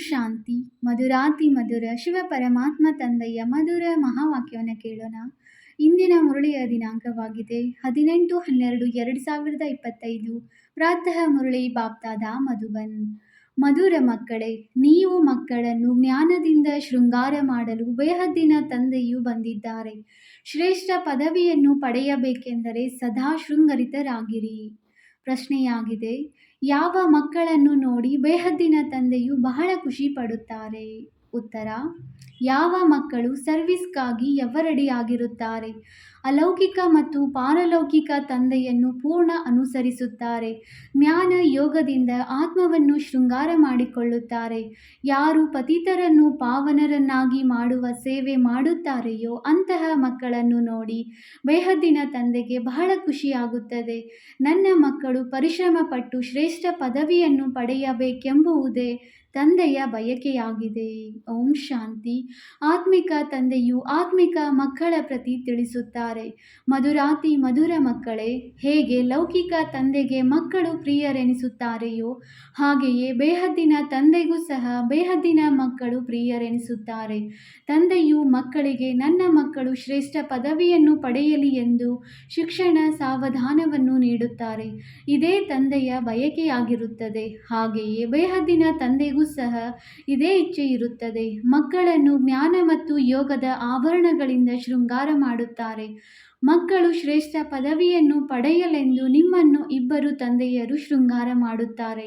ಶಾಂತಿ. ಮಧುರಾತಿ ಮಧುರ ಶಿವ ಪರಮಾತ್ಮ ತಂದೆಯ ಮಧುರ ಮಹಾವಾಕ್ಯವನ್ನು ಕೇಳೋಣ. ಇಂದಿನ ಮುರಳಿಯ ದಿನಾಂಕವಾಗಿದೆ 18-12-2025. ಪ್ರಾತಃ ಮುರಳಿ ಬಾಪ್ತಾದ ಮಧುಬನ್. ಮಧುರ ಮಕ್ಕಳೇ, ನೀವು ಮಕ್ಕಳನ್ನು ಜ್ಞಾನದಿಂದ ಶೃಂಗಾರ ಮಾಡಲು ಬೇಹದ್ದಿನ ತಂದೆಯು ಬಂದಿದ್ದಾರೆ. ಶ್ರೇಷ್ಠ ಪದವಿಯನ್ನು ಪಡೆಯಬೇಕೆಂದರೆ ಸದಾ ಶೃಂಗರಿತರಾಗಿರಿ. ಪ್ರಶ್ನೆಯಾಗಿದೆ, ಯಾವ ಮಕ್ಕಳನ್ನು ನೋಡಿ ಬೇಹದ್ದಿನ ತಂದೆಯು ಬಹಳ ಖುಷಿ ಪಡುತ್ತಾರೆ? ಉತ್ತರ, ಯಾವ ಮಕ್ಕಳು ಸರ್ವಿಸ್ಗಾಗಿ ಎವರೆಡಿಯಾಗಿರುತ್ತಾರೆ, ಅಲೌಕಿಕ ಮತ್ತು ಪಾರಲೌಕಿಕ ತಂದೆಯನ್ನು ಪೂರ್ಣ ಅನುಸರಿಸುತ್ತಾರೆ, ಜ್ಞಾನ ಯೋಗದಿಂದ ಆತ್ಮವನ್ನು ಶೃಂಗಾರ ಮಾಡಿಕೊಳ್ಳುತ್ತಾರೆ, ಯಾರು ಪತಿತರನ್ನು ಪಾವನರನ್ನಾಗಿ ಮಾಡುವ ಸೇವೆ ಮಾಡುತ್ತಾರೆಯೋ ಅಂತಹ ಮಕ್ಕಳನ್ನು ನೋಡಿ ಬೇಹದ್ದಿನ ತಂದೆಗೆ ಬಹಳ ಖುಷಿಯಾಗುತ್ತದೆ. ನನ್ನ ಮಕ್ಕಳು ಪರಿಶ್ರಮಪಟ್ಟು ಶ್ರೇಷ್ಠ ಪದವಿಯನ್ನು ಪಡೆಯಬೇಕೆಂಬುದೇ ತಂದೆಯ ಬಯಕೆಯಾಗಿದೆ. ಓಂ ಶಾಂತಿ. ಆತ್ಮಿಕ ತಂದೆಯು ಆತ್ಮಿಕ ಮಕ್ಕಳ ಪ್ರತಿ ತಿಳಿಸುತ್ತಾರೆ, ಮಧುರಾತಿ ಮಧುರ ಮಕ್ಕಳೇ, ಹೇಗೆ ಲೌಕಿಕ ತಂದೆಗೆ ಮಕ್ಕಳು ಪ್ರಿಯರೆನಿಸುತ್ತಾರೆಯೋ ಹಾಗೆಯೇ ಬೇಹದ್ದಿನ ತಂದೆಗೂ ಸಹ ಬೇಹದ್ದಿನ ಮಕ್ಕಳು ಪ್ರಿಯರೆನಿಸುತ್ತಾರೆ. ತಂದೆಯು ಮಕ್ಕಳಿಗೆ ನನ್ನ ಮಕ್ಕಳು ಶ್ರೇಷ್ಠ ಪದವಿಯನ್ನು ಪಡೆಯಲಿ ಎಂದು ಶಿಕ್ಷಣ ಸಾವಧಾನವನ್ನು ನೀಡುತ್ತಾರೆ. ಇದೇ ತಂದೆಯ ಬಯಕೆಯಾಗಿರುತ್ತದೆ. ಹಾಗೆಯೇ ಬೇಹದ್ದಿನ ತಂದೆಗೂ ಸಹ ಇದೇ ಇಚ್ಛೆ ಇರುತ್ತದೆ. ಮಕ್ಕಳನ್ನು ಜ್ಞಾನ ಮತ್ತು ಯೋಗದ ಆಭರಣಗಳಿಂದ ಶೃಂಗಾರ ಮಾಡುತ್ತಾರೆ. ಮಕ್ಕಳು ಶ್ರೇಷ್ಠ ಪದವಿಯನ್ನು ಪಡೆಯಲೆಂದು ನಿಮ್ಮನ್ನು ಇಬ್ಬರು ತಂದೆಯರು ಶೃಂಗಾರ ಮಾಡುತ್ತಾರೆ.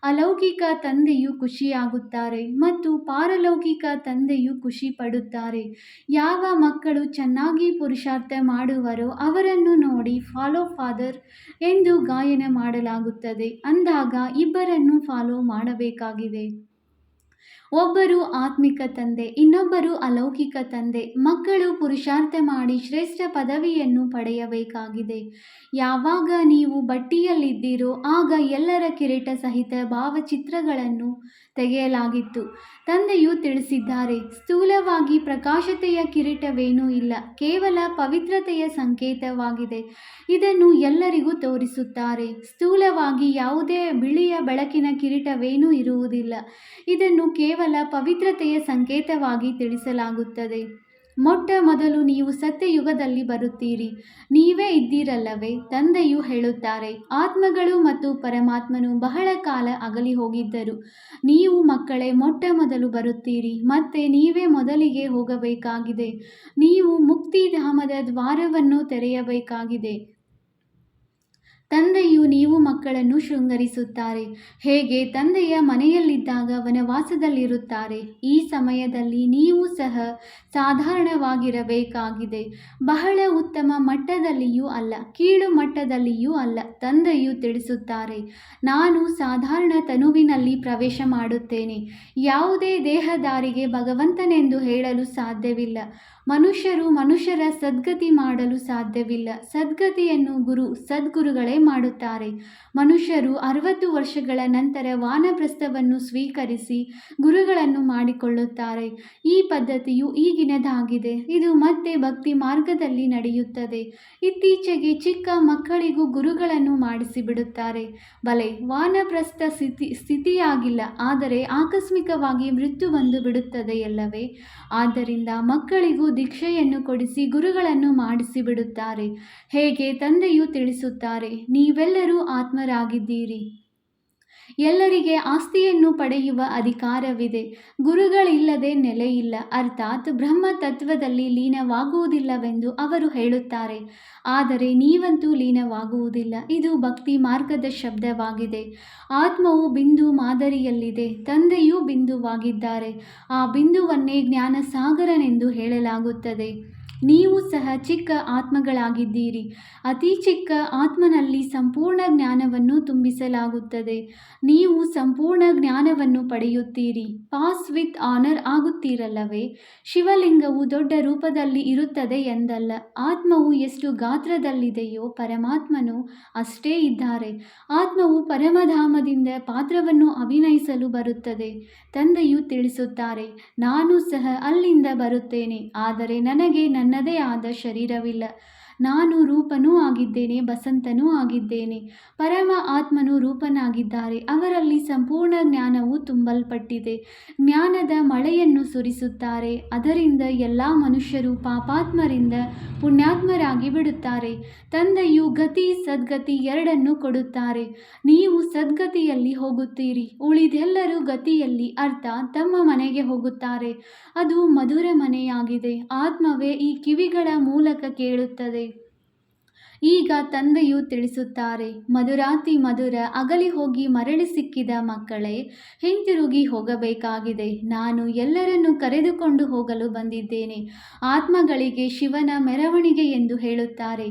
ಅಲೌಕಿಕ ತಂದೆಯು ಖುಷಿಯಾಗುತ್ತಾರೆ ಮತ್ತು ಪಾರಲೌಕಿಕ ತಂದೆಯು ಖುಷಿ ಪಡುತ್ತಾರೆ. ಯಾವ ಮಕ್ಕಳು ಚೆನ್ನಾಗಿ ಪುರುಷಾರ್ಥ ಮಾಡುವರೋ ಅವರನ್ನು ನೋಡಿ ಫಾಲೋ ಫಾದರ್ ಎಂದು ಗಾಯನ ಮಾಡಲಾಗುತ್ತದೆ. ಅಂದಾಗ ಇಬ್ಬರನ್ನು ಫಾಲೋ ಮಾಡಬೇಕಾಗಿದೆ. ಒಬ್ಬರು ಆತ್ಮಿಕ ತಂದೆ, ಇನ್ನೊಬ್ಬರು ಅಲೌಕಿಕ ತಂದೆ. ಮಕ್ಕಳು ಪುರುಷಾರ್ಥ ಮಾಡಿ ಶ್ರೇಷ್ಠ ಪದವಿಯನ್ನು ಪಡೆಯಬೇಕಾಗಿದೆ. ಯಾವಾಗ ನೀವು ಬಟ್ಟಿಯಲ್ಲಿದ್ದೀರೋ ಆಗ ಎಲ್ಲರ ಕಿರೀಟ ಸಹಿತ ಭಾವಚಿತ್ರಗಳನ್ನು ತೆಗೆಯಲಾಗಿತ್ತು. ತಂದೆಯು ತಿಳಿಸಿದ್ದಾರೆ, ಸ್ಥೂಲವಾಗಿ ಪ್ರಕಾಶತೆಯ ಕಿರೀಟವೇನೂ ಇಲ್ಲ, ಕೇವಲ ಪವಿತ್ರತೆಯ ಸಂಕೇತವಾಗಿದೆ. ಇದನ್ನು ಎಲ್ಲರಿಗೂ ತೋರಿಸುತ್ತಾರೆ. ಸ್ಥೂಲವಾಗಿ ಯಾವುದೇ ಬಿಳಿಯ ಬೆಳಕಿನ ಕಿರೀಟವೇನೂ ಇರುವುದಿಲ್ಲ. ಇದನ್ನು ಕೇವಲ ಪವಿತ್ರತೆಯ ಸಂಕೇತವಾಗಿ ತಿಳಿಸಲಾಗುತ್ತದೆ. ಮೊಟ್ಟ ಮೊದಲು ನೀವು ಸತ್ಯಯುಗದಲ್ಲಿ ಬರುತ್ತೀರಿ. ನೀವೇ ಇದ್ದೀರಲ್ಲವೇ? ತಂದೆಯು ಹೇಳುತ್ತಾರೆ, ಆತ್ಮಗಳು ಮತ್ತು ಪರಮಾತ್ಮನು ಬಹಳ ಕಾಲ ಅಗಲಿ ಹೋಗಿದ್ದರು. ನೀವು ಮಕ್ಕಳೇ ಮೊಟ್ಟ ಮೊದಲು ಬರುತ್ತೀರಿ. ಮತ್ತೆ ನೀವೇ ಮೊದಲಿಗೆ ಹೋಗಬೇಕಾಗಿದೆ. ನೀವು ಮುಕ್ತಿಧಾಮದ ದ್ವಾರವನ್ನು ತೆರೆಯಬೇಕಾಗಿದೆ. ತಂದೆಯು ನೀವು ಮಕ್ಕಳನ್ನು ಶೃಂಗರಿಸುತ್ತಾರೆ. ಹೇಗೆ ತಂದೆಯ ಮನೆಯಲ್ಲಿದ್ದಾಗ ವನವಾಸದಲ್ಲಿರುತ್ತಾರೆ, ಈ ಸಮಯದಲ್ಲಿ ನೀವು ಸಹ ಸಾಧಾರಣವಾಗಿರಬೇಕಾಗಿದೆ. ಬಹಳ ಉತ್ತಮ ಮಟ್ಟದಲ್ಲಿಯೂ ಅಲ್ಲ, ಕೀಳು ಮಟ್ಟದಲ್ಲಿಯೂ ಅಲ್ಲ. ತಂದೆಯು ತಿಳಿಸುತ್ತಾರೆ, ನಾನು ಸಾಧಾರಣ ತನುವಿನಲ್ಲಿ ಪ್ರವೇಶ ಮಾಡುತ್ತೇನೆ. ಯಾವುದೇ ದೇಹದಾರಿಗೆ ಭಗವಂತನೆಂದು ಹೇಳಲು ಸಾಧ್ಯವಿಲ್ಲ. ಮನುಷ್ಯರು ಮನುಷ್ಯರ ಸದ್ಗತಿ ಮಾಡಲು ಸಾಧ್ಯವಿಲ್ಲ. ಸದ್ಗತಿಯನ್ನು ಸದ್ಗುರುಗಳೇ ಮಾಡುತ್ತಾರೆ. ಮನುಷ್ಯರು 60 ವರ್ಷಗಳ ನಂತರ ವಾನಪ್ರಸ್ಥವನ್ನು ಸ್ವೀಕರಿಸಿ ಗುರುಗಳನ್ನು ಮಾಡಿಕೊಳ್ಳುತ್ತಾರೆ. ಈ ಪದ್ಧತಿಯು ಈಗಿನದಾಗಿದೆ. ಇದು ಮತ್ತೆ ಭಕ್ತಿ ಮಾರ್ಗದಲ್ಲಿ ನಡೆಯುತ್ತದೆ. ಇತ್ತೀಚೆಗೆ ಚಿಕ್ಕ ಮಕ್ಕಳಿಗೂ ಗುರುಗಳನ್ನು ಮಾಡಿಸಿಬಿಡುತ್ತಾರೆ. ಬಲೆ ವಾನಪ್ರಸ್ಥ ಸ್ಥಿತಿಯಾಗಿಲ್ಲ, ಆದರೆ ಆಕಸ್ಮಿಕವಾಗಿ ಮೃತ್ಯು ಬಂದು ಬಿಡುತ್ತದೆಯಲ್ಲವೇ? ಆದ್ದರಿಂದ ಮಕ್ಕಳಿಗೂ ದೀಕ್ಷೆಯನ್ನು ಕೊಡಿಸಿ ಗುರುಗಳನ್ನು ಮಾಡಿಸಿಬಿಡುತ್ತಾರೆ. ಹೇಗೆ ತಂದೆಯು ತಿಳಿಸುತ್ತಾರೆ, ನೀವೆಲ್ಲರೂ ಆತ್ಮರಾಗಿದ್ದೀರಿ. ಎಲ್ಲರಿಗೆ ಆಸ್ತಿಯನ್ನು ಪಡೆಯುವ ಅಧಿಕಾರವಿದೆ. ಗುರುಗಳಿಲ್ಲದೆ ನೆಲೆಯಿಲ್ಲ, ಅರ್ಥಾತ್ ಬ್ರಹ್ಮ ತತ್ವದಲ್ಲಿ ಲೀನವಾಗುವುದಿಲ್ಲವೆಂದು ಅವರು ಹೇಳುತ್ತಾರೆ. ಆದರೆ ನೀವಂತೂ ಲೀನವಾಗುವುದಿಲ್ಲ. ಇದು ಭಕ್ತಿ ಮಾರ್ಗದ ಶಬ್ದವಾಗಿದೆ. ಆತ್ಮವು ಬಿಂದು ಮಾದರಿಯಲ್ಲಿದೆ. ತಂದೆಯೂ ಬಿಂದುವಾಗಿದ್ದಾರೆ. ಆ ಬಿಂದುವನ್ನೇ ಜ್ಞಾನಸಾಗರನೆಂದು ಹೇಳಲಾಗುತ್ತದೆ. ನೀವು ಸಹ ಚಿಕ್ಕ ಆತ್ಮಗಳಾಗಿದ್ದೀರಿ. ಅತಿ ಚಿಕ್ಕ ಆತ್ಮನಲ್ಲಿ ಸಂಪೂರ್ಣ ಜ್ಞಾನವನ್ನು ತುಂಬಿಸಲಾಗುತ್ತದೆ. ನೀವು ಸಂಪೂರ್ಣ ಜ್ಞಾನವನ್ನು ಪಡೆಯುತ್ತೀರಿ. ಪಾಸ್ ವಿತ್ ಆನರ್ ಆಗುತ್ತೀರಲ್ಲವೇ? ಶಿವಲಿಂಗವು ದೊಡ್ಡ ರೂಪದಲ್ಲಿ ಇರುತ್ತದೆ ಎಂದಲ್ಲ. ಆತ್ಮವು ಎಷ್ಟು ಗಾತ್ರದಲ್ಲಿದೆಯೋ ಪರಮಾತ್ಮನು ಅಷ್ಟೇ ಇದ್ದಾರೆ. ಆತ್ಮವು ಪರಮಧಾಮದಿಂದ ಪಾತ್ರವನ್ನು ಅಭಿನಯಿಸಲು ಬರುತ್ತದೆ. ತಂದೆಯು ತಿಳಿಸುತ್ತಾರೆ, ನಾನು ಸಹ ಅಲ್ಲಿಂದ ಬರುತ್ತೇನೆ, ಆದರೆ ನನಗೆ ನನ್ನದೇ ಆದ ಶರೀರವಿಲ್ಲ. ನಾನು ರೂಪನೂ ಆಗಿದ್ದೇನೆ, ಬಸಂತನೂ ಆಗಿದ್ದೇನೆ. ಪರಮ ಆತ್ಮನು ರೂಪನಾಗಿದ್ದಾರೆ. ಅವರಲ್ಲಿ ಸಂಪೂರ್ಣ ಜ್ಞಾನವು ತುಂಬಲ್ಪಟ್ಟಿದೆ. ಜ್ಞಾನದ ಮಳೆಯನ್ನು ಸುರಿಸುತ್ತಾರೆ. ಅದರಿಂದ ಎಲ್ಲ ಮನುಷ್ಯರು ಪಾಪಾತ್ಮರಿಂದ ಪುಣ್ಯಾತ್ಮರಾಗಿ ಬಿಡುತ್ತಾರೆ. ತಂದೆಯು ಗತಿ ಸದ್ಗತಿ ಎರಡನ್ನೂ ಕೊಡುತ್ತಾರೆ. ನೀವು ಸದ್ಗತಿಯಲ್ಲಿ ಹೋಗುತ್ತೀರಿ, ಉಳಿದೆಲ್ಲರೂ ಗತಿಯಲ್ಲಿ, ಅರ್ಥ ತಮ್ಮ ಮನೆಗೆ ಹೋಗುತ್ತಾರೆ. ಅದು ಮಧುರ ಮನೆಯಾಗಿದೆ. ಆತ್ಮವೇ ಈ ಕಿವಿಗಳ ಮೂಲಕ ಕೇಳುತ್ತದೆ. ಈಗ ತಂದೆಯು ತಿಳಿಸುತ್ತಾರೆ, ಮಧುರಾತಿ ಮಧುರ ಅಗಲಿ ಹೋಗಿ ಮರಳಿ ಸಿಕ್ಕಿದ ಮಕ್ಕಳೇ, ಹಿಂತಿರುಗಿ ಹೋಗಬೇಕಾಗಿದೆ. ನಾನು ಎಲ್ಲರನ್ನೂ ಕರೆದುಕೊಂಡು ಹೋಗಲು ಬಂದಿದ್ದೇನೆ. ಆತ್ಮಗಳಿಗೆ ಶಿವನ ಮೆರವಣಿಗೆ ಎಂದು ಹೇಳುತ್ತಾರೆ.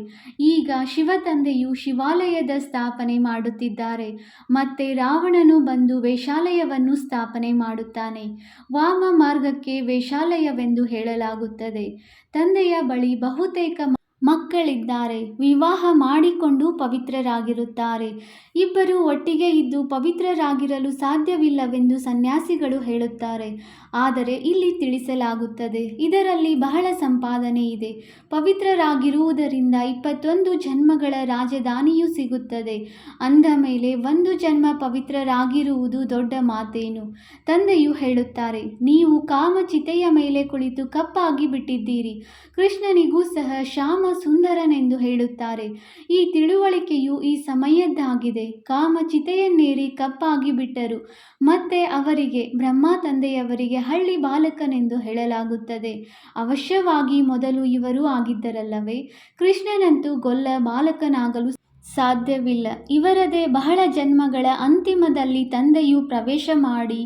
ಈಗ ಶಿವ ತಂದೆಯು ಶಿವಾಲಯದ ಸ್ಥಾಪನೆ ಮಾಡುತ್ತಿದ್ದಾರೆ. ಮತ್ತೆ ರಾವಣನು ಬಂದು ವೇಷಾಲಯವನ್ನು ಸ್ಥಾಪನೆ ಮಾಡುತ್ತಾನೆ. ವಾಮ ಮಾರ್ಗಕ್ಕೆ ವೇಷಾಲಯವೆಂದು ಹೇಳಲಾಗುತ್ತದೆ. ತಂದೆಯ ಬಳಿ ಬಹುತೇಕ ಮಕ್ಕಳಿದ್ದಾರೆ. ವಿವಾಹ ಮಾಡಿಕೊಂಡು ಪವಿತ್ರರಾಗಿರುತ್ತಾರೆ. ಇಬ್ಬರು ಒಟ್ಟಿಗೆ ಇದ್ದು ಪವಿತ್ರರಾಗಿರಲು ಸಾಧ್ಯವಿಲ್ಲವೆಂದು ಸನ್ಯಾಸಿಗಳು ಹೇಳುತ್ತಾರೆ. ಆದರೆ ಇಲ್ಲಿ ತಿಳಿಸಲಾಗುತ್ತದೆ, ಇದರಲ್ಲಿ ಬಹಳ ಸಂಪಾದನೆ ಇದೆ. ಪವಿತ್ರರಾಗಿರುವುದರಿಂದ 21 ಜನ್ಮಗಳ ರಾಜಧಾನಿಯೂ ಸಿಗುತ್ತದೆ. ಅಂದ ಮೇಲೆ 1 ಜನ್ಮ ಪವಿತ್ರರಾಗಿರುವುದು ದೊಡ್ಡ ಮಾತೇನು? ತಂದೆಯು ಹೇಳುತ್ತಾರೆ, ನೀವು ಕಾಮಚಿತೆಯ ಮೇಲೆ ಕುಳಿತು ಕಪ್ಪಾಗಿ ಬಿಟ್ಟಿದ್ದೀರಿ. ಕೃಷ್ಣನಿಗೂ ಸಹ ಶ್ಯಾಮ ಸುಂದರನೆಂದು ಹೇಳುತ್ತಾರೆ. ಈ ತಿಳುವಳಿಕೆಯು ಈ ಸಮಯದ್ದಾಗಿದೆ. ಕಾಮಚಿತೆಯನ್ನೇರಿ ಕಪ್ಪಾಗಿ ಬಿಟ್ಟರು. ಮತ್ತೆ ಅವರಿಗೆ ಬ್ರಹ್ಮ ತಂದೆಯವರಿಗೆ ಹಳ್ಳಿ ಬಾಲಕನೆಂದು ಹೇಳಲಾಗುತ್ತದೆ. ಅವಶ್ಯವಾಗಿ ಮೊದಲು ಇವರು ಆಗಿದ್ದರಲ್ಲವೇ? ಕೃಷ್ಣನಂತೂ ಗೊಲ್ಲ ಬಾಲಕನಾಗಲು ಸಾಧ್ಯವಿಲ್ಲ. ಇವರದೇ ಬಹಳ ಜನ್ಮಗಳ ಅಂತಿಮದಲ್ಲಿ ತಂದೆಯು ಪ್ರವೇಶ ಮಾಡಿ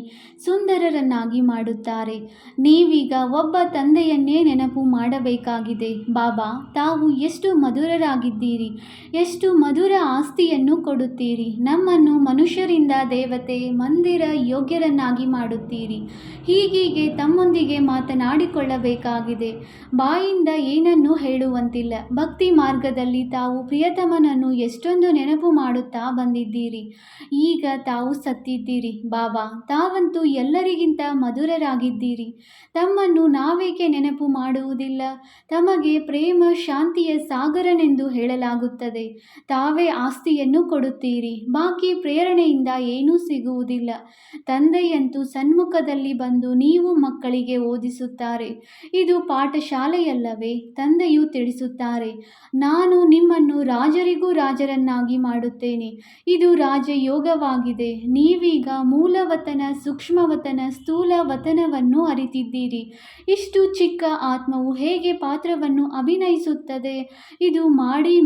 ಸುಂದರರನ್ನಾಗಿ ಮಾಡುತ್ತಾರೆ. ನೀವೀಗ ಒಬ್ಬ ತಂದೆಯನ್ನೇ ನೆನಪು ಮಾಡಬೇಕಾಗಿದೆ. ಬಾಬಾ, ತಾವು ಎಷ್ಟು ಮಧುರರಾಗಿದ್ದೀರಿ, ಎಷ್ಟು ಮಧುರ ಆಸ್ತಿಯನ್ನು ಕೊಡುತ್ತೀರಿ. ನಮ್ಮನ್ನು ಮನುಷ್ಯರಿಂದ ದೇವತೆ ಮಂದಿರ ಯೋಗ್ಯರನ್ನಾಗಿ ಮಾಡುತ್ತೀರಿ. ಹೀಗೀಗೆ ತಮ್ಮೊಂದಿಗೆ ಮಾತನಾಡಿಕೊಳ್ಳಬೇಕಾಗಿದೆ. ಬಾಯಿಂದ ಏನನ್ನೂ ಹೇಳುವಂತಿಲ್ಲ. ಭಕ್ತಿ ಮಾರ್ಗದಲ್ಲಿ ತಾವು ಪ್ರಿಯತಮನನ್ನು ಎಷ್ಟೊಂದು ನೆನಪು ಮಾಡುತ್ತಾ ಬಂದಿದ್ದೀರಿ. ಈಗ ತಾವು ಸತ್ತಿದ್ದೀರಿ. ಬಾಬಾ, ತಾವಂತೂ ಎಲ್ಲರಿಗಿಂತ ಮಧುರರಾಗಿದ್ದೀರಿ. ತಮ್ಮನ್ನು ನಾವೇಕೆ ನೆನಪು ಮಾಡುವುದಿಲ್ಲ? ತಮಗೆ ಪ್ರೇಮ ಶಾಂತಿಯ ಸಾಗರನೆಂದು ಹೇಳಲಾಗುತ್ತದೆ. ತಾವೇ ಆಸ್ತಿಯನ್ನು ಕೊಡುತ್ತೀರಿ. ಬಾಕಿ ಪ್ರೇರಣೆಯಿಂದ ಏನೂ ಸಿಗುವುದಿಲ್ಲ. ತಂದೆಯಂತೂ ಸನ್ಮುಖದಲ್ಲಿ ಬಂದು ನೀವು ಮಕ್ಕಳಿಗೆ ಓದಿಸುತ್ತಾರೆ. ಇದು ಪಾಠಶಾಲೆಯಲ್ಲವೇ? ತಂದೆಯು ತಿಳಿಸುತ್ತಾರೆ, ನಾನು ನಿಮ್ಮನ್ನು ರಾಜರಿಗೂ ರಾಜರನ್ನಾಗಿ ಮಾಡುತ್ತೇನೆ. ಇದು ರಾಜಯೋಗವಾಗಿದೆ. ನೀವೀಗ ಮೂಲವತನ, ಸೂಕ್ಷ್ಮವತನ, ಸ್ಥೂಲ ವತನವನ್ನು ಅರಿತಿದ್ದೀರಿ. ಇಷ್ಟು ಚಿಕ್ಕ ಆತ್ಮವು ಹೇಗೆ ಪಾತ್ರವನ್ನು ಅಭಿನಯಿಸುತ್ತದೆ? ಇದು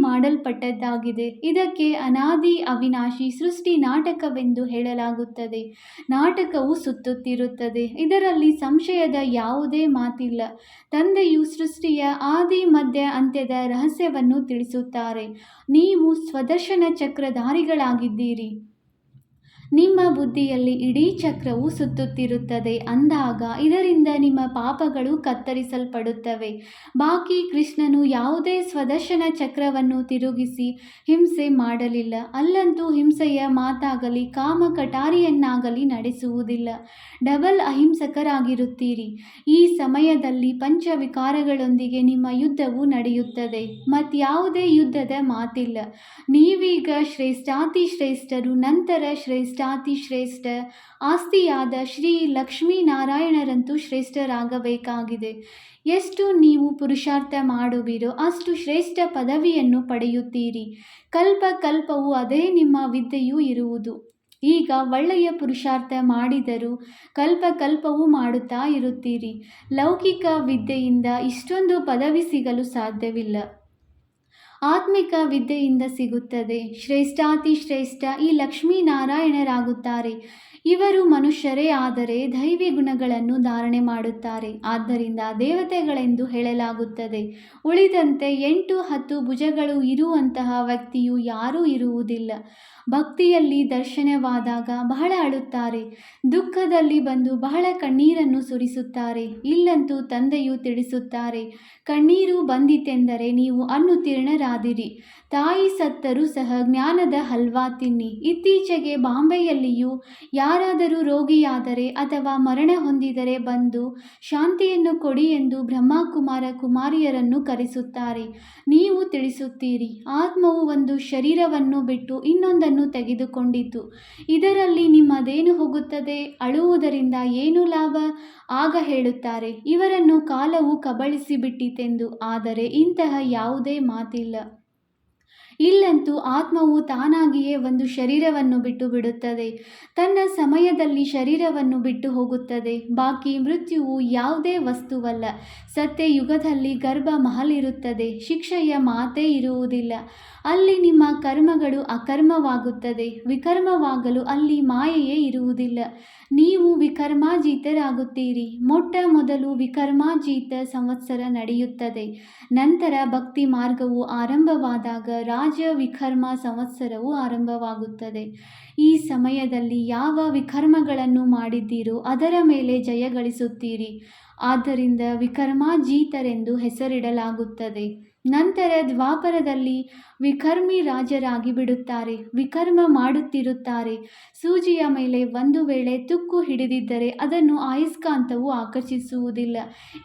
ಮಾಡಲ್ಪಟ್ಟದ್ದಾಗಿದೆ. ಇದಕ್ಕೆ ಅನಾದಿ ಅವಿನಾಶಿ ಸೃಷ್ಟಿ ನಾಟಕವೆಂದು ಹೇಳಲಾಗುತ್ತದೆ. ನಾಟಕವು ಸುತ್ತುತ್ತಿರುತ್ತದೆ. ಇದರಲ್ಲಿ ಸಂಶಯದ ಯಾವುದೇ ಮಾತಿಲ್ಲ. ತಂದೆಯು ಸೃಷ್ಟಿಯ ಆದಿ ಮಧ್ಯ ಅಂತ್ಯದ ರಹಸ್ಯವನ್ನು ತಿಳಿಸುತ್ತಾರೆ. ನೀವು ಸ್ವದರ್ಶನ ಚಕ್ರಧಾರಿಗಳಾಗಿದ್ದೀರಿ. ನಿಮ್ಮ ಬುದ್ಧಿಯಲ್ಲಿ ಇಡೀ ಚಕ್ರವು ಸುತ್ತುತ್ತಿರುತ್ತದೆ. ಅಂದಾಗ ಇದರಿಂದ ನಿಮ್ಮ ಪಾಪಗಳು ಕತ್ತರಿಸಲ್ಪಡುತ್ತವೆ. ಬಾಕಿ ಕೃಷ್ಣನು ಯಾವುದೇ ಸ್ವದರ್ಶನ ಚಕ್ರವನ್ನು ತಿರುಗಿಸಿ ಹಿಂಸೆ ಮಾಡಲಿಲ್ಲ. ಅಲ್ಲಂತೂ ಹಿಂಸೆಯ ಮಾತಾಗಲಿ ಕಾಮ ಕಟಾರಿಯನ್ನಾಗಲಿ ನಡೆಸುವುದಿಲ್ಲ. ಡಬಲ್ ಅಹಿಂಸಕರಾಗಿರುತ್ತೀರಿ. ಈ ಸಮಯದಲ್ಲಿ ಪಂಚವಿಕಾರಗಳೊಂದಿಗೆ ನಿಮ್ಮ ಯುದ್ಧವು ನಡೆಯುತ್ತದೆ. ಮತ್ಯಾವುದೇ ಯುದ್ಧದ ಮಾತಿಲ್ಲ. ನೀವೀಗ ಶ್ರೇಷ್ಠಾತಿಶ್ರೇಷ್ಠರು, ನಂತರ ಶ್ರೇಷ್ಠಾತಿಶ್ರೇಷ್ಠ ಆಸ್ತಿಯಾದ ಶ್ರೀ ಲಕ್ಷ್ಮೀನಾರಾಯಣರಂತೂ ಶ್ರೇಷ್ಠರಾಗಬೇಕಾಗಿದೆ. ಎಷ್ಟು ನೀವು ಪುರುಷಾರ್ಥ ಮಾಡುವಿರೋ ಅಷ್ಟು ಶ್ರೇಷ್ಠ ಪದವಿಯನ್ನು ಪಡೆಯುತ್ತೀರಿ. ಕಲ್ಪ ಕಲ್ಪವೂ ಅದೇ ನಿಮ್ಮ ವಿದ್ಯೆಯೂ ಇರುವುದು. ಈಗ ಒಳ್ಳೆಯ ಪುರುಷಾರ್ಥ ಮಾಡಿದರೂ ಕಲ್ಪವೂ ಮಾಡುತ್ತಾ ಇರುತ್ತೀರಿ. ಲೌಕಿಕ ವಿದ್ಯೆಯಿಂದ ಇಷ್ಟೊಂದು ಪದವಿ ಸಿಗಲು ಸಾಧ್ಯವಿಲ್ಲ. ಆತ್ಮಿಕ ವಿದ್ಯೆಯಿಂದ ಸಿಗುತ್ತದೆ. ಶ್ರೇಷ್ಠಾತಿಶ್ರೇಷ್ಠ ಈ ಲಕ್ಷ್ಮೀನಾರಾಯಣರಾಗುತ್ತಾರೆ. ಇವರು ಮನುಷ್ಯರೇ ಆದರೆ ದೈವಿ ಗುಣಗಳನ್ನು ಧಾರಣೆ ಮಾಡುತ್ತಾರೆ. ಆದ್ದರಿಂದ ದೇವತೆಗಳೆಂದು ಹೇಳಲಾಗುತ್ತದೆ. ಉಳಿದಂತೆ 8-10 ಭುಜಗಳು ಇರುವಂತಹ ವ್ಯಕ್ತಿಯು ಯಾರೂ ಇರುವುದಿಲ್ಲ. ಭಕ್ತಿಯಲ್ಲಿ ದರ್ಶನವಾದಾಗ ಬಹಳ ಅಳುತ್ತಾರೆ. ದುಃಖದಲ್ಲಿ ಬಂದು ಬಹಳ ಕಣ್ಣೀರನ್ನು ಸುರಿಸುತ್ತಾರೆ. ಇಲ್ಲಂತೂ ತಂದೆಯು ತಿಳಿಸುತ್ತಾರೆ, ಕಣ್ಣೀರು ಬಂದಿತೆಂದರೆ ನೀವು ಅನುತ್ತೀರ್ಣರಾದಿರಿ. ತಾಯಿ ಸತ್ತರೂ ಸಹ ಜ್ಞಾನದ ಹಲ್ವಾ ತಿನ್ನಿ. ಇತ್ತೀಚೆಗೆ ಬಾಂಬೆಯಲ್ಲಿಯೂ ಯಾರ ಯಾರಾದರೂ ರೋಗಿಯಾದರೆ ಅಥವಾ ಮರಣ ಹೊಂದಿದರೆ ಬಂದು ಶಾಂತಿಯನ್ನು ಕೊಡಿ ಎಂದು ಬ್ರಹ್ಮಕುಮಾರ ಕುಮಾರಿಯರನ್ನು ಕರೆಸುತ್ತಾರೆ. ನೀವು ತಿಳಿಸುತ್ತೀರಿ, ಆತ್ಮವು ಒಂದು ಶರೀರವನ್ನು ಬಿಟ್ಟು ಇನ್ನೊಂದನ್ನು ತೆಗೆದುಕೊಂಡಿತು. ಇದರಲ್ಲಿ ನಿಮ್ಮದೇನು ಹೋಗುತ್ತದೆ? ಅಳುವುದರಿಂದ ಏನು ಲಾಭ? ಆಗ ಹೇಳುತ್ತಾರೆ, ಇವರನ್ನು ಕಾಲವು ಕಬಳಿಸಿಬಿಟ್ಟಿತೆಂದು. ಆದರೆ ಇಂತಹ ಯಾವುದೇ ಮಾತಿಲ್ಲ. ಇಲ್ಲಂತೂ ಆತ್ಮವು ತಾನಾಗಿಯೇ ಒಂದು ಶರೀರವನ್ನು ಬಿಟ್ಟು ಬಿಡುತ್ತದೆ. ತನ್ನ ಸಮಯದಲ್ಲಿ ಶರೀರವನ್ನು ಬಿಟ್ಟು ಹೋಗುತ್ತದೆ. ಬಾಕಿ ಮೃತ್ಯುವು ಯಾವುದೇ ವಸ್ತುವಲ್ಲ. ಸತ್ಯಯುಗದಲ್ಲಿ ಗರ್ಭ ಮಹಲಿರುತ್ತದೆ. ಶಿಕ್ಷೆಯ ಮಾತೇ ಇರುವುದಿಲ್ಲ. ಅಲ್ಲಿ ನಿಮ್ಮ ಕರ್ಮಗಳು ಅಕರ್ಮವಾಗುತ್ತದೆ. ವಿಕರ್ಮವಾಗಲು ಅಲ್ಲಿ ಮಾಯೆಯೇ ಇರುವುದಿಲ್ಲ. ನೀವು ವಿಕರ್ಮಾಜೀತರಾಗುತ್ತೀರಿ. ಮೊಟ್ಟ ಮೊದಲು ವಿಕರ್ಮಾಜೀತ ಸಂವತ್ಸರ ನಡೆಯುತ್ತದೆ. ನಂತರ ಭಕ್ತಿ ಮಾರ್ಗವು ಆರಂಭವಾದಾಗ ರಾಜ ವಿಕರ್ಮ ಸಂವತ್ಸರವು ಆರಂಭವಾಗುತ್ತದೆ. ಈ ಸಮಯದಲ್ಲಿ ಯಾವ ವಿಕರ್ಮಗಳನ್ನು ಮಾಡಿದ್ದೀರೋ ಅದರ ಮೇಲೆ ಜಯ ಗಳಿಸುತ್ತೀರಿ. ಆದ್ದರಿಂದ ವಿಕರ್ಮಾಜೀತರೆಂದು ಹೆಸರಿಡಲಾಗುತ್ತದೆ. ನಂತರ ದ್ವಾಪರದಲ್ಲಿ ವಿಕರ್ಮಿ ರಾಜರಾಗಿ ಬಿಡುತ್ತಾರೆ. ವಿಕರ್ಮ ಮಾಡುತ್ತಿರುತ್ತಾರೆ. ಸೂಜಿಯ ಮೇಲೆ ಒಂದು ವೇಳೆ ತುಕ್ಕು ಹಿಡಿದಿದ್ದರೆ ಅದನ್ನು ಅಯಸ್ಕಾಂತವು ಆಕರ್ಷಿಸುವುದಿಲ್ಲ.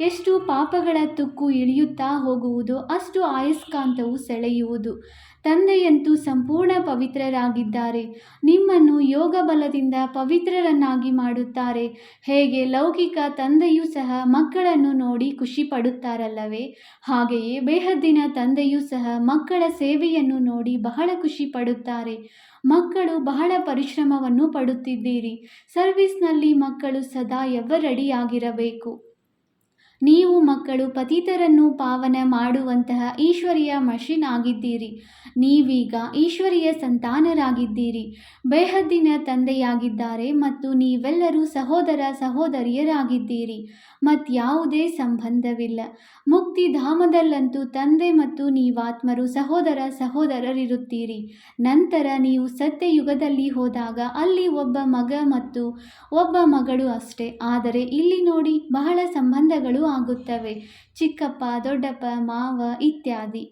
ಎಷ್ಟು ಪಾಪಗಳ ತುಕ್ಕು ಇಳಿಯುತ್ತಾ ಹೋಗುವುದೋ ಅಷ್ಟು ಅಯಸ್ಕಾಂತವು ಸೆಳೆಯುವುದು. ತಂದೆಯಂತೂ ಸಂಪೂರ್ಣ ಪವಿತ್ರರಾಗಿದ್ದಾರೆ. ನಿಮ್ಮನ್ನು ಯೋಗ ಬಲದಿಂದ ಪವಿತ್ರರನ್ನಾಗಿ ಮಾಡುತ್ತಾರೆ. ಹೇಗೆ ಲೌಕಿಕ ತಂದೆಯೂ ಸಹ ಮಕ್ಕಳನ್ನು ನೋಡಿ ಖುಷಿ ಪಡುತ್ತಾರಲ್ಲವೇ, ಹಾಗೆಯೇ ಬೇಹದ್ದಿನ ತಂದೆಯೂ ಸಹ ಮಕ್ಕಳ ಸೇವೆಯನ್ನು ನೋಡಿ ಬಹಳ ಖುಷಿ ಪಡುತ್ತಾರೆ. ಮಕ್ಕಳು ಬಹಳ ಪರಿಶ್ರಮವನ್ನು ಪಡುತ್ತಿದ್ದೀರಿ. ಸರ್ವಿಸ್ನಲ್ಲಿ ಮಕ್ಕಳು ಸದಾ ರೆಡಿಯಾಗಿರಬೇಕು. ನೀವು ಮಕ್ಕಳು ಪತಿತರನ್ನು ಪಾವನ ಮಾಡುವಂತಹ ಈಶ್ವರೀಯ ಮಷಿನ್ ಆಗಿದ್ದೀರಿ. ನೀವೀಗ ಈಶ್ವರೀಯ ಸಂತಾನರಾಗಿದ್ದೀರಿ. ಬೇಹದ್ದಿನ ತಂದೆಯಾಗಿದ್ದಾರೆ ಮತ್ತು ನೀವೆಲ್ಲರೂ ಸಹೋದರ ಸಹೋದರಿಯರಾಗಿದ್ದೀರಿ. ಮತ್ಯಾವುದೇ ಸಂಬಂಧವಿಲ್ಲ. ಮುಕ್ತಿಧಾಮದಲ್ಲಂತೂ ತಂದೆ ಮತ್ತು ನೀವಾತ್ಮರು ಸಹೋದರ ಸಹೋದರರಿರುತ್ತೀರಿ. ನಂತರ ನೀವು ಸತ್ಯಯುಗದಲ್ಲಿ ಹೋದಾಗ ಅಲ್ಲಿ ಒಬ್ಬ ಮಗ ಮತ್ತು ಒಬ್ಬ ಮಗಳು ಅಷ್ಟೇ. ಆದರೆ ಇಲ್ಲಿ ನೋಡಿ, ಬಹಳ ಸಂಬಂಧಗಳು ಆಗುತ್ತವೆ. ಚಿಕ್ಕಪ್ಪ, ದೊಡ್ಡಪ್ಪ, ಮಾವ ಇತ್ಯಾದಿ.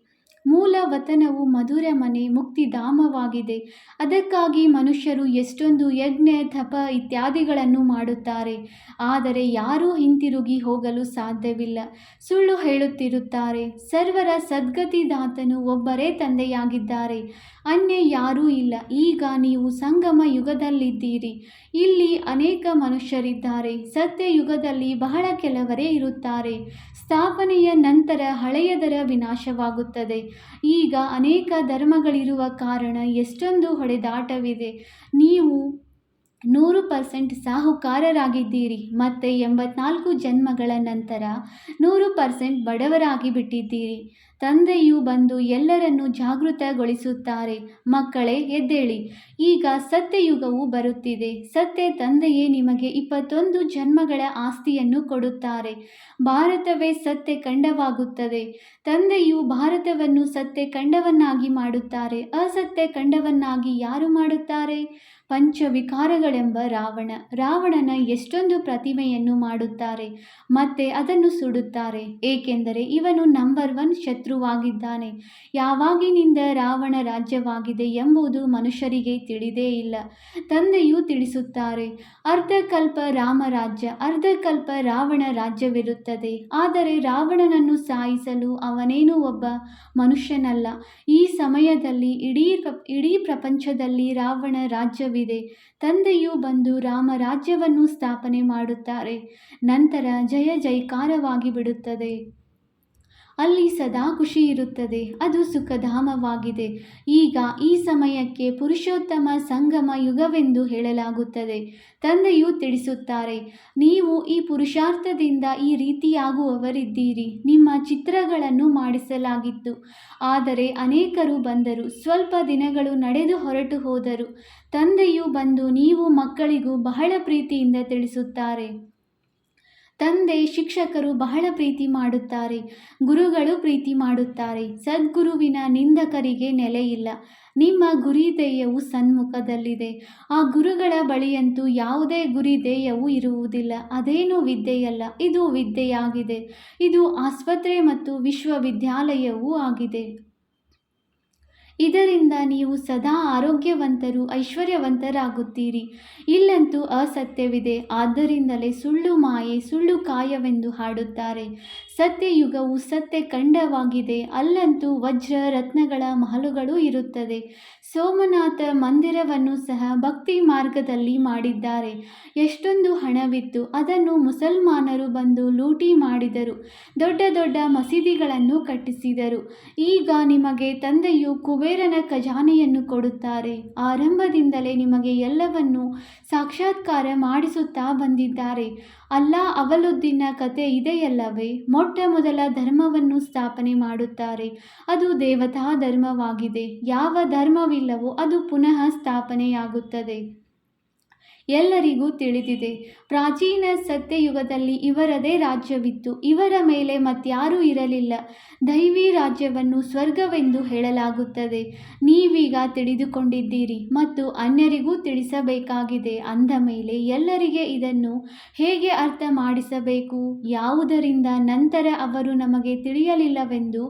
ಮೂಲ ವತನವು ಮಧುರ ಮನೆ, ಮುಕ್ತಿಧಾಮವಾಗಿದೆ. ಅದಕ್ಕಾಗಿ ಮನುಷ್ಯರು ಎಷ್ಟೊಂದು ಯಜ್ಞ, ತಪ ಇತ್ಯಾದಿಗಳನ್ನು ಮಾಡುತ್ತಾರೆ. ಆದರೆ ಯಾರೂ ಹಿಂತಿರುಗಿ ಹೋಗಲು ಸಾಧ್ಯವಿಲ್ಲ. ಸುಳ್ಳು ಹೇಳುತ್ತಿರುತ್ತಾರೆ. ಸರ್ವರ ಸದ್ಗತಿದಾತನು ಒಬ್ಬರೇ ತಂದೆಯಾಗಿದ್ದಾರೆ. ಅನ್ಯ ಯಾರೂ ಇಲ್ಲ. ಈಗ ನೀವು ಸಂಗಮ ಯುಗದಲ್ಲಿದ್ದೀರಿ. ಇಲ್ಲಿ ಅನೇಕ ಮನುಷ್ಯರಿದ್ದಾರೆ. ಸತ್ಯಯುಗದಲ್ಲಿ ಬಹಳ ಕೆಲವರೇ ಇರುತ್ತಾರೆ. ಸ್ಥಾಪನೆಯ ನಂತರ ಹಳೆಯದರ ವಿನಾಶವಾಗುತ್ತದೆ. ಈಗ ಅನೇಕ ಧರ್ಮಗಳಿರುವ ಕಾರಣ ಎಷ್ಟೊಂದು ಹೊಡೆದಾಟವಿದೆ. ನೀವು 100% ಸಾಹುಕಾರರಾಗಿದ್ದೀರಿ. ಮತ್ತೆ 84 ಜನ್ಮಗಳ ನಂತರ 100% ಬಡವರಾಗಿ ಬಿಟ್ಟಿದ್ದೀರಿ. ತಂದೆಯು ಬಂದು ಎಲ್ಲರನ್ನೂ ಜಾಗೃತಗೊಳಿಸುತ್ತಾರೆ. ಮಕ್ಕಳೇ, ಎದ್ದೇಳಿ. ಈಗ ಸತ್ಯಯುಗವು ಬರುತ್ತಿದೆ. ಸತ್ಯ ತಂದೆಯೇ ನಿಮಗೆ 21 ಜನ್ಮಗಳ ಆಸ್ತಿಯನ್ನು ಕೊಡುತ್ತಾರೆ. ಭಾರತವೇ ಸತ್ಯ ಖಂಡವಾಗುತ್ತದೆ. ತಂದೆಯು ಭಾರತವನ್ನು ಸತ್ಯ ಖಂಡವನ್ನಾಗಿ ಮಾಡುತ್ತಾರೆ. ಅಸತ್ಯ ಖಂಡವನ್ನಾಗಿ ಯಾರು ಮಾಡುತ್ತಾರೆ? ಪಂಚವಿಕಾರಗಳೆಂಬ ರಾವಣನ ಎಷ್ಟೊಂದು ಪ್ರತಿಮೆಯನ್ನು ಮಾಡುತ್ತಾರೆ ಮತ್ತೆ ಅದನ್ನು ಸುಡುತ್ತಾರೆ. ಏಕೆಂದರೆ ಇವನು ನಂಬರ್ 1 ಶತ್ರುವಾಗಿದ್ದಾನೆ. ಯಾವಾಗಿನಿಂದ ರಾವಣ ರಾಜ್ಯವಾಗಿದೆ ಎಂಬುದು ಮನುಷ್ಯರಿಗೆ ತಿಳಿದೇ ಇಲ್ಲ. ತಂದೆಯು ತಿಳಿಸುತ್ತಾರೆ, ಅರ್ಧಕಲ್ಪ ರಾಮರಾಜ್ಯ, ಅರ್ಧಕಲ್ಪ ರಾವಣ ರಾಜ್ಯವಿರುತ್ತದೆ. ಆದರೆ ರಾವಣನನ್ನು ಸಾಯಿಸಲು ಅವನೇನು ಒಬ್ಬ ಮನುಷ್ಯನಲ್ಲ. ಈ ಸಮಯದಲ್ಲಿ ಇಡೀ ಪ್ರಪಂಚದಲ್ಲಿ ರಾವಣ ರಾಜ್ಯವಿದೆ. ತಂದೆಯು ಬಂದು ರಾಮರಾಜ್ಯವನ್ನು ಸ್ಥಾಪನೆ ಮಾಡುತ್ತಾರೆ. ನಂತರ ಜಯ ಜೈಕಾರವಾಗಿ ಬಿಡುತ್ತದೆ. ಅಲ್ಲಿ ಸದಾ ಖುಷಿ ಇರುತ್ತದೆ. ಅದು ಸುಖಧಾಮವಾಗಿದೆ. ಈಗ ಈ ಸಮಯಕ್ಕೆ ಪುರುಷೋತ್ತಮ ಸಂಗಮ ಯುಗವೆಂದು ಹೇಳಲಾಗುತ್ತದೆ. ತಂದೆಯು ತಿಳಿಸುತ್ತಾರೆ, ನೀವು ಈ ಪುರುಷಾರ್ಥದಿಂದ ಈ ರೀತಿಯಾಗುವವರಿದ್ದೀರಿ. ನಿಮ್ಮ ಚಿತ್ರಗಳನ್ನು ಮಾಡಿಸಲಾಗಿತ್ತು. ಆದರೆ ಅನೇಕರು ಬಂದರು. ಸ್ವಲ್ಪ ದಿನಗಳು ನಡೆದು ಹೊರಟು ಹೋದರು. ತಂದೆಯು ಬಂದು ನೀವು ಮಕ್ಕಳಿಗೂ ಬಹಳ ಪ್ರೀತಿಯಿಂದ ತಿಳಿಸುತ್ತಾರೆ. ತಂದೆ, ಶಿಕ್ಷಕರು ಬಹಳ ಪ್ರೀತಿ ಮಾಡುತ್ತಾರೆ. ಗುರುಗಳು ಪ್ರೀತಿ ಮಾಡುತ್ತಾರೆ. ಸದ್ಗುರುವಿನ ನಿಂದಕರಿಗೆ ನೆಲೆಯಿಲ್ಲ. ನಿಮ್ಮ ಗುರಿಧೇಯವು ಸನ್ಮುಖದಲ್ಲಿದೆ. ಆ ಗುರುಗಳ ಬಳಿಯಂತೂ ಯಾವುದೇ ಗುರಿಧೇಯವೂ ಇರುವುದಿಲ್ಲ. ಅದೇನು ವಿದ್ಯೆಯಲ್ಲ, ಇದು ವಿದ್ಯೆಯಾಗಿದೆ. ಇದು ಆಸ್ಪತ್ರೆ ಮತ್ತು ವಿಶ್ವವಿದ್ಯಾಲಯವೂ ಆಗಿದೆ. ಇದರಿಂದ ನೀವು ಸದಾ ಆರೋಗ್ಯವಂತರು, ಐಶ್ವರ್ಯವಂತರಾಗುತ್ತೀರಿ. ಇಲ್ಲಂತೂ ಅಸತ್ಯವಿದೆ, ಆದ್ದರಿಂದಲೇ ಸುಳ್ಳು ಮಾಯೆ, ಸುಳ್ಳು ಕಾಯವೆಂದು ಹಾಡುತ್ತಾರೆ. ಸತ್ಯಯುಗವು ಸತ್ಯಖಂಡವಾಗಿದೆ, ಅಲ್ಲಂತೂ ವಜ್ರ ರತ್ನಗಳ ಮಹಲುಗಳು ಇರುತ್ತದೆ. ಸೋಮನಾಥ ಮಂದಿರವನ್ನು ಸಹ ಭಕ್ತಿ ಮಾರ್ಗದಲ್ಲಿ ಮಾಡಿದ್ದಾರೆ. ಎಷ್ಟೊಂದು ಹಣವಿತ್ತು, ಅದನ್ನು ಮುಸಲ್ಮಾನರು ಬಂದು ಲೂಟಿ ಮಾಡಿದರು. ದೊಡ್ಡ ದೊಡ್ಡ ಮಸೀದಿಗಳನ್ನು ಕಟ್ಟಿಸಿದರು. ಈಗ ನಿಮಗೆ ತಂದೆಯು ಕುಬೇರನ ಖಜಾನೆಯನ್ನು ಕೊಡುತ್ತಾರೆ. ಆರಂಭದಿಂದಲೇ ನಿಮಗೆ ಎಲ್ಲವನ್ನೂ ಸಾಕ್ಷಾತ್ಕಾರ ಮಾಡಿಸುತ್ತಾ ಬಂದಿದ್ದಾರೆ. ಅಲ್ಲಾ ಅವಲುದ್ದೀನ ಕತೆ ಇದೆಯಲ್ಲವೇ? ಮೊಟ್ಟ ಮೊದಲ ಧರ್ಮವನ್ನು ಸ್ಥಾಪನೆ ಮಾಡುತ್ತಾರೆ. ಅದು ದೇವತಾ ಧರ್ಮವಾಗಿದೆ. ಯಾವ ಧರ್ಮವಿಲ್ಲವೋ ಅದು ಪುನಃ ಸ್ಥಾಪನೆಯಾಗುತ್ತದೆ. ಎಲ್ಲರಿಗೂ ತಿಳಿದಿದೆ, ಪ್ರಾಚೀನ ಸತ್ಯಯುಗದಲ್ಲಿ ಇವರದೇ ರಾಜ್ಯವಿತ್ತು. ಇವರ ಮೇಲೆ ಮತ್ಯಾರೂ ಇರಲಿಲ್ಲ. ದೈವಿ ರಾಜ್ಯವನ್ನು ಸ್ವರ್ಗವೆಂದು ಹೇಳಲಾಗುತ್ತದೆ. ನೀವೀಗ ತಿಳಿದುಕೊಂಡಿದ್ದೀರಿ ಮತ್ತು ಅನ್ಯರಿಗೂ ತಿಳಿಸಬೇಕಾಗಿದೆ. ಅಂದ ಮೇಲೆ ಎಲ್ಲರಿಗೆ ಇದನ್ನು ಹೇಗೆ ಅರ್ಥ ಮಾಡಿಸಬೇಕು? ಯಾವುದರಿಂದ ನಂತರ ಅವರು ನಮಗೆ ತಿಳಿಯಲಿಲ್ಲವೆಂದು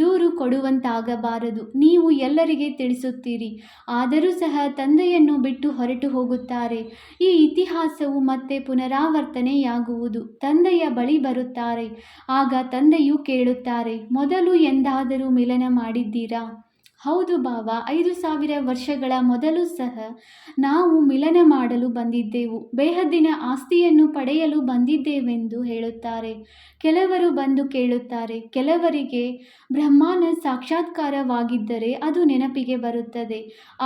ದೂರು ಕೊಡುವಂತಾಗಬಾರದು. ನೀವು ಎಲ್ಲರಿಗೆ ತಿಳಿಸುತ್ತೀರಿ, ಆದರೂ ಸಹ ತಂದೆಯನ್ನು ಬಿಟ್ಟು ಹೊರಟು ಹೋಗುತ್ತಾರೆ. ಈ ಇತಿಹಾಸವು ಮತ್ತೆ ಪುನರಾವರ್ತನೆಯಾಗುವುದು. ತಂದೆಯ ಬಳಿ ಬರುತ್ತಾರೆ. ಆಗ ತಂದೆಯು ಕೇಳುತ್ತಾರೆ, ಮೊದಲು ಎಂದಾದರೂ ಮಿಲನ ಮಾಡಿದ್ದೀರಾ? ಹೌದು ಬಾವಾ, 5000 ವರ್ಷಗಳ ಮೊದಲು ಸಹ ನಾವು ಮಿಲನ ಮಾಡಲು ಬಂದಿದ್ದೆವು, ಬೇಹದ್ದಿನ ಆಸ್ತಿಯನ್ನು ಪಡೆಯಲು ಬಂದಿದ್ದೇವೆಂದು ಹೇಳುತ್ತಾರೆ. ಕೆಲವರು ಬಂದು ಕೇಳುತ್ತಾರೆ. ಕೆಲವರಿಗೆ ಬ್ರಹ್ಮನ ಸಾಕ್ಷಾತ್ಕಾರವಾಗಿದ್ದರೆ ಅದು ನೆನಪಿಗೆ ಬರುತ್ತದೆ.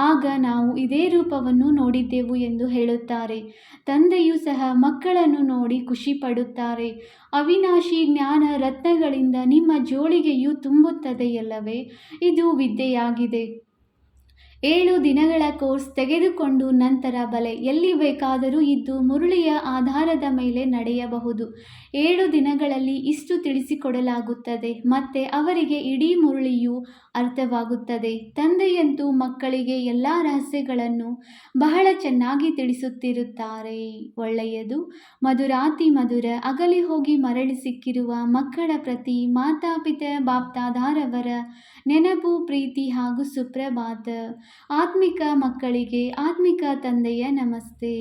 ಆಗ ನಾವು ಇದೇ ರೂಪವನ್ನು ನೋಡಿದ್ದೆವು ಎಂದು ಹೇಳುತ್ತಾರೆ. ತಂದೆಯೂ ಸಹ ಮಕ್ಕಳನ್ನು ನೋಡಿ ಖುಷಿಪಡುತ್ತಾರೆ. ಅವಿನಾಶಿ ಜ್ಞಾನ ರತ್ನಗಳಿಂದ ನಿಮ್ಮ ಜೋಳಿಗೆಯು ತುಂಬುತ್ತದೆಯಲ್ಲವೇ? ಇದು ವಿದ್ಯೆಯಾಗಿದೆ. 7 ದಿನಗಳ ಕೋರ್ಸ್ ತೆಗೆದುಕೊಂಡು ನಂತರ ಬಲೆ ಎಲ್ಲಿ ಬೇಕಾದರೂ ಇದ್ದು ಮುರುಳಿಯ ಆಧಾರದ ಮೇಲೆ ನಡೆಯಬಹುದು. 7 ದಿನಗಳಲ್ಲಿ ಇಷ್ಟು ತಿಳಿಸಿಕೊಡಲಾಗುತ್ತದೆ. ಮತ್ತೆ ಅವರಿಗೆ ಇಡೀ ಮುರುಳಿಯು ಅರ್ಥವಾಗುತ್ತದೆ. ತಂದೆಯಂತೂ ಮಕ್ಕಳಿಗೆ ಎಲ್ಲ ರಹಸ್ಯಗಳನ್ನು ಬಹಳ ಚೆನ್ನಾಗಿ ತಿಳಿಸುತ್ತಿರುತ್ತಾರೆ. ಒಳ್ಳೆಯದು. ಮಧುರಾತಿ ಮಧುರ. ಅಗಲಿ ಹೋಗಿ ಮರಳಿ ಸಿಕ್ಕಿರುವ ಮಕ್ಕಳ ಪ್ರತಿ ಮಾತಾಪಿತ ಬಾಪ್ದಾದಾರವರ ನೆನಪು, ಪ್ರೀತಿ ಹಾಗೂ ಸುಪ್ರಭಾತ. ಆತ್ಮಿಕ ಮಕ್ಕಳಿಗೆ ಆತ್ಮಿಕ ತಂದೆಯ ನಮಸ್ತೆ.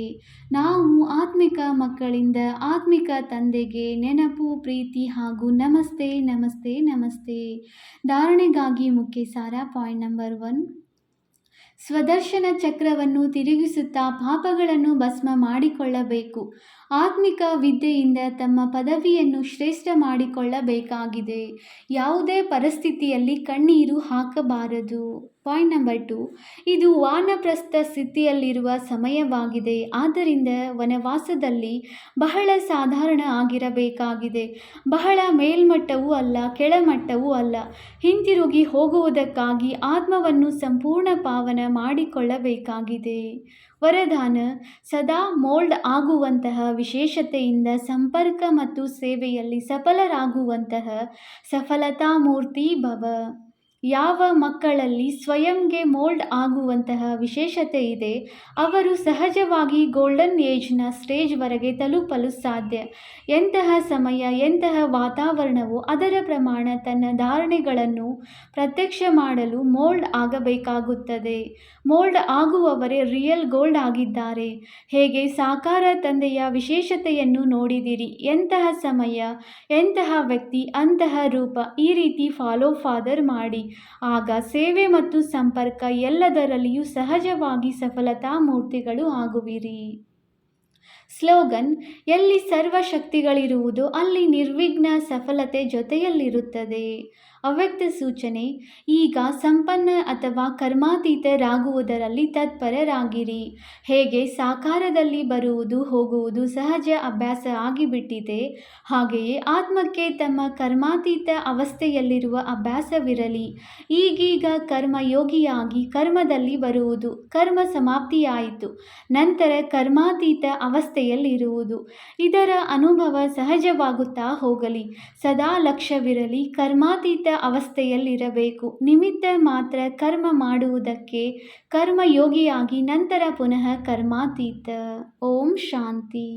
ನಾವು ಆತ್ಮಿಕ ಮಕ್ಕಳಿಂದ ಆತ್ಮಿಕ ತಂದೆಗೆ ನೆನಪು, ಪ್ರೀತಿ ಹಾಗೂ ನಮಸ್ತೆ ನಮಸ್ತೆ ನಮಸ್ತೆ. ಧಾರಣೆಗಾಗಿ ಮುಖ್ಯ ಸಾರ. Point number 1. ಸ್ವದರ್ಶನ ಚಕ್ರವನ್ನು ತಿರುಗಿಸುತ್ತಾ ಪಾಪಗಳನ್ನು ಭಸ್ಮ ಮಾಡಿಕೊಳ್ಳಬೇಕು. ಆತ್ಮಿಕ ವಿದ್ಯೆಯಿಂದ ತಮ್ಮ ಪದವಿಯನ್ನು ಶ್ರೇಷ್ಠ ಮಾಡಿಕೊಳ್ಳಬೇಕಾಗಿದೆ. ಯಾವುದೇ ಪರಿಸ್ಥಿತಿಯಲ್ಲಿ ಕಣ್ಣೀರು ಹಾಕಬಾರದು. Point number 2. ಇದು ವಾನಪ್ರಸ್ಥ ಸ್ಥಿತಿಯಲ್ಲಿರುವ ಸಮಯವಾಗಿದೆ. ಆದ್ದರಿಂದ ವನವಾಸದಲ್ಲಿ ಬಹಳ ಸಾಧಾರಣ ಆಗಿರಬೇಕಾಗಿದೆ. ಬಹಳ ಮೇಲ್ಮಟ್ಟವೂ ಅಲ್ಲ, ಕೆಳಮಟ್ಟವೂ ಅಲ್ಲ. ಹಿಂತಿರುಗಿ ಹೋಗುವುದಕ್ಕಾಗಿ ಆತ್ಮವನ್ನು ಸಂಪೂರ್ಣ ಪಾವನ ಮಾಡಿಕೊಳ್ಳಬೇಕಾಗಿದೆ. ವರದಾನ: ಸದಾ ಮೋಲ್ಡ್ ಆಗುವಂತಹ ವಿಶೇಷತೆಯಿಂದ ಸಂಪರ್ಕ ಮತ್ತು ಸೇವೆಯಲ್ಲಿ ಸಫಲರಾಗುವಂತಹ ಸಫಲತಾಮೂರ್ತಿ ಭವ. ಯಾವ ಮಕ್ಕಳಲ್ಲಿ ಸ್ವಯಂಗೆ ಮೋಲ್ಡ್ ಆಗುವಂತಹ ವಿಶೇಷತೆ ಇದೆ ಅವರು ಸಹಜವಾಗಿ ಗೋಲ್ಡನ್ ಏಜ್ನ ಸ್ಟೇಜ್ವರೆಗೆ ತಲುಪಲು ಸಾಧ್ಯ. ಎಂತಹ ಸಮಯ, ಎಂತಹ ವಾತಾವರಣವೋ ಅದರ ಪ್ರಮಾಣ ತನ್ನ ಧಾರಣೆಗಳನ್ನು ಪ್ರತ್ಯಕ್ಷ ಮಾಡಲು ಮೋಲ್ಡ್ ಆಗಬೇಕಾಗುತ್ತದೆ. ಮೋಲ್ಡ್ ಆಗುವವರೇ ರಿಯಲ್ ಗೋಲ್ಡ್ ಆಗಿದ್ದಾರೆ. ಹೇಗೆ ಸಾಕಾರ ತಂದೆಯ ವಿಶೇಷತೆಯನ್ನು ನೋಡಿದಿರಿ. ಎಂತಹ ಸಮಯ, ಎಂತಹ ವ್ಯಕ್ತಿ, ಅಂತಹ ರೂಪ. ಈ ರೀತಿ ಫಾಲೋ ಫಾದರ್ ಮಾಡಿ. ಆಗ ಸೇವೆ ಮತ್ತು ಸಂಪರ್ಕ ಎಲ್ಲದರಲ್ಲಿಯೂ ಸಹಜವಾಗಿ ಸಫಲತಾ ಮೂರ್ತಿಗಳು ಆಗುವಿರಿ. ಸ್ಲೋಗನ್: ಎಲ್ಲಿ ಸರ್ವಶಕ್ತಿಗಳಿರುವುದೋ ಅಲ್ಲಿ ನಿರ್ವಿಘ್ನ ಸಫಲತೆ ಜೊತೆಯಲ್ಲಿರುತ್ತದೆ. ಅವ್ಯಕ್ತ ಸೂಚನೆ: ಈಗ ಸಂಪನ್ನ ಅಥವಾ ಕರ್ಮಾತೀತರಾಗುವುದರಲ್ಲಿ ತತ್ಪರರಾಗಿರಿ. ಹೇಗೆ ಸಾಕಾರದಲ್ಲಿ ಬರುವುದು ಹೋಗುವುದು ಸಹಜ ಅಭ್ಯಾಸ ಆಗಿಬಿಟ್ಟಿದೆ, ಹಾಗೆಯೇ ಆತ್ಮಕ್ಕೆ ತಮ್ಮ ಕರ್ಮಾತೀತ ಅವಸ್ಥೆಯಲ್ಲಿರುವ ಅಭ್ಯಾಸವಿರಲಿ. ಈಗೀಗ ಕರ್ಮಯೋಗಿಯಾಗಿ ಕರ್ಮದಲ್ಲಿ ಬರುವುದು. ಕರ್ಮ ಸಮಾಪ್ತಿಯಾಯಿತು, ನಂತರ ಕರ್ಮಾತೀತ ಅವಸ್ಥೆಯಲ್ಲಿರುವುದು. ಇದರ ಅನುಭವ ಸಹಜವಾಗುತ್ತಾ ಹೋಗಲಿ. ಸದಾ ಲಕ್ಷ್ಯವಿರಲಿ ಕರ್ಮಾತೀತ ಅವಸ್ಥೆಯಲ್ಲಿರಬೇಕು. ನಿಮಿತ್ತ ಮಾತ್ರ ಕರ್ಮ ಮಾಡುವುದಕ್ಕೆ, ಕರ್ಮಯೋಗಿಯಾಗಿ ನಂತರ ಪುನಃ ಕರ್ಮಾತೀತ. ಓಂ ಶಾಂತಿ.